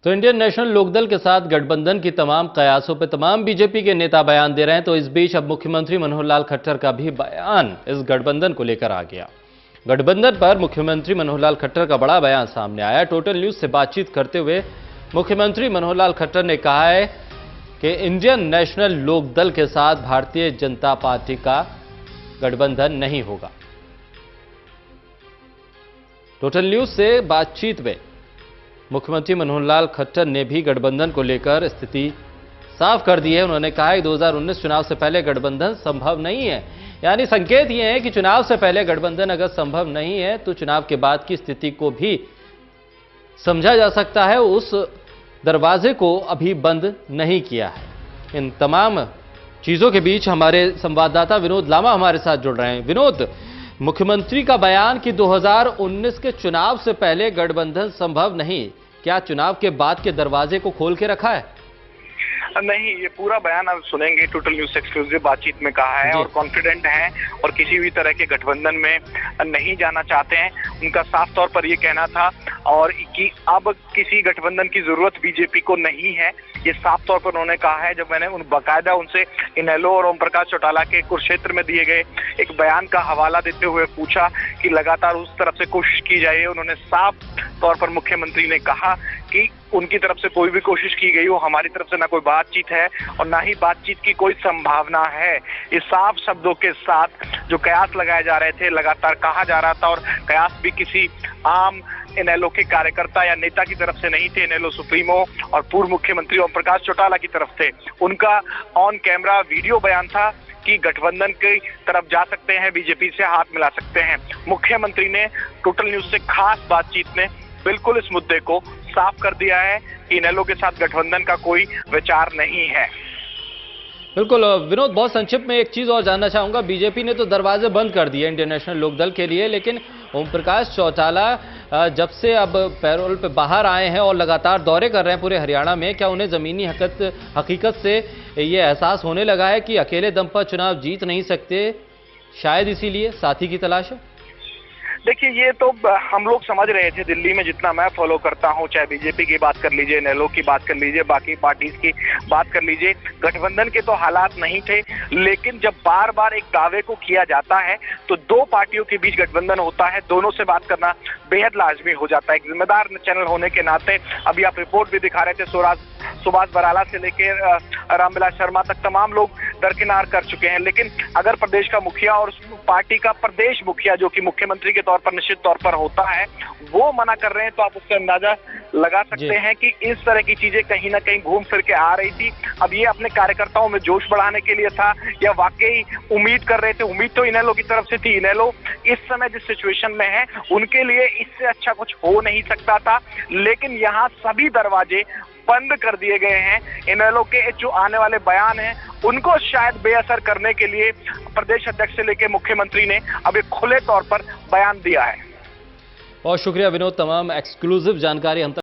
तो Indian national Lokdal के साथ गठबंधन की तमाम कयासों पर तमाम बीजेपी के नेता बयान दे रहे हैं। तो इस बीच अब मुख्यमंत्री मनोहर लाल खट्टर का भी बयान इस गठबंधन को लेकर आ गया। गठबंधन पर मुख्यमंत्री मनोहर लाल खट्टर का बड़ा बयान सामने आया। टोटल न्यूज से बातचीत करते हुए मुख्यमंत्री मनोहर लाल खट्टर ने कहा है कि इंडियन नेशनल लोकदल के साथ भारतीय जनता पार्टी का गठबंधन नहीं होगा। टोटल न्यूज से बातचीत में मुख्यमंत्री मनोहर लाल खट्टर ने भी गठबंधन को लेकर स्थिति साफ कर दी है। उन्होंने कहा है 2019 चुनाव से पहले गठबंधन संभव नहीं है। यानी संकेत ये है कि चुनाव से पहले गठबंधन अगर संभव नहीं है तो चुनाव के बाद की स्थिति को भी समझा जा सकता है। उस दरवाजे को अभी बंद नहीं किया है। इन तमाम चीजों के बीच हमारे संवाददाता विनोद लामा हमारे साथ जुड़ रहे हैं। विनोद, मुख्यमंत्री का बयान कि 2019 के चुनाव से पहले गठबंधन संभव नहीं, क्या चुनाव के बाद के दरवाजे को खोल के रखा है? नहीं, ये पूरा बयान आप सुनेंगे। टोटल न्यूज एक्सक्लूसिव बातचीत में कहा है और कॉन्फिडेंट हैं और किसी भी तरह के गठबंधन में नहीं जाना चाहते हैं। उनका साफ तौर पर ये कहना था और कि अब किसी गठबंधन की जरूरत बीजेपी को नहीं है। ये साफ तौर पर उन्होंने कहा है। जब मैंने बाकायदा उनसे इनेलो और ओम प्रकाश चौटाला के कुरुक्षेत्र में दिए गए एक बयान का हवाला देते हुए पूछा कि लगातार उस तरफ से कोशिश की जाए, उन्होंने साफ तौर पर मुख्यमंत्री ने कहा कि उनकी तरफ से कोई भी कोशिश की गई हो, हमारी तरफ से ना कोई बातचीत है और ना ही बातचीत की कोई संभावना है। इस साफ शब्दों के साथ जो कयास लगाए जा रहे थे, लगातार कहा जा रहा था और कयास भी किसी आम इनेलो के कार्यकर्ता या नेता की तरफ से नहीं थे। इनेलो सुप्रीमो और पूर्व मुख्यमंत्री ओम प्रकाश चौटाला की तरफ से उनका ऑन कैमरा वीडियो बयान था कि गठबंधन की तरफ जा सकते हैं, बीजेपी से हाथ मिला सकते हैं। मुख्यमंत्री ने टोटल न्यूज से खास बातचीत में बिल्कुल इस मुद्दे को साफ कर दिया है कि इनेलो के साथ गठबंधन का कोई विचार नहीं है। बिल्कुल विनोद, बहुत संक्षिप्त में एक चीज और जानना चाहूंगा। बीजेपी ने तो दरवाजे बंद कर दिए इंडियन नेशनल लोकदल के लिए, लेकिन ओम प्रकाश चौटाला जब से अब पैरोल पे बाहर आए हैं और लगातार दौरे कर रहे हैं पूरे हरियाणा में, क्या उन्हें जमीनी हकीकत से ये एहसास होने लगा है कि अकेले दम पर चुनाव जीत नहीं सकते, शायद इसीलिए साथी की तलाश है? देखिए, ये तो हम लोग समझ रहे थे दिल्ली में, जितना मैं फॉलो करता हूं, चाहे बीजेपी की बात कर लीजिए, इनेलो की बात कर लीजिए, बाकी पार्टीज की बात कर लीजिए, गठबंधन के तो हालात नहीं थे। लेकिन जब बार बार एक दावे को किया जाता है तो दो पार्टियों के बीच गठबंधन होता है, दोनों से बात करना बेहद लाजमी हो जाता है। एक जिम्मेदार चैनल होने के नाते अभी आप रिपोर्ट भी दिखा रहे थे, सुभाष बराला से लेकर रामविलास शर्मा तक तमाम लोग दरकिनार कर चुके हैं। लेकिन अगर प्रदेश का मुखिया और पार्टी का प्रदेश मुखिया, जो कि मुख्यमंत्री के तौर पर निश्चित तौर पर होता है, वो मना कर रहे हैं, तो आप उससे अंदाजा लगा सकते हैं कि इस तरह की चीजें कहीं ना कहीं घूम फिर के आ रही थी। अब ये अपने कार्यकर्ताओं में जोश बढ़ाने के लिए था या वाकई उम्मीद कर रहे थे? उम्मीद तो इनेलो की तरफ से थी। इनेलो इस समय जिस सिचुएशन में है, उनके लिए इससे अच्छा कुछ हो नहीं सकता था। लेकिन यहाँ सभी दरवाजे बंद कर दिए गए हैं। इनेलो के जो आने वाले बयान हैं उनको शायद बेअसर करने के लिए प्रदेश अध्यक्ष से लेकर मुख्यमंत्री ने अब एक खुले तौर पर बयान दिया है। बहुत शुक्रिया विनोद, तमाम एक्सक्लूसिव जानकारी हम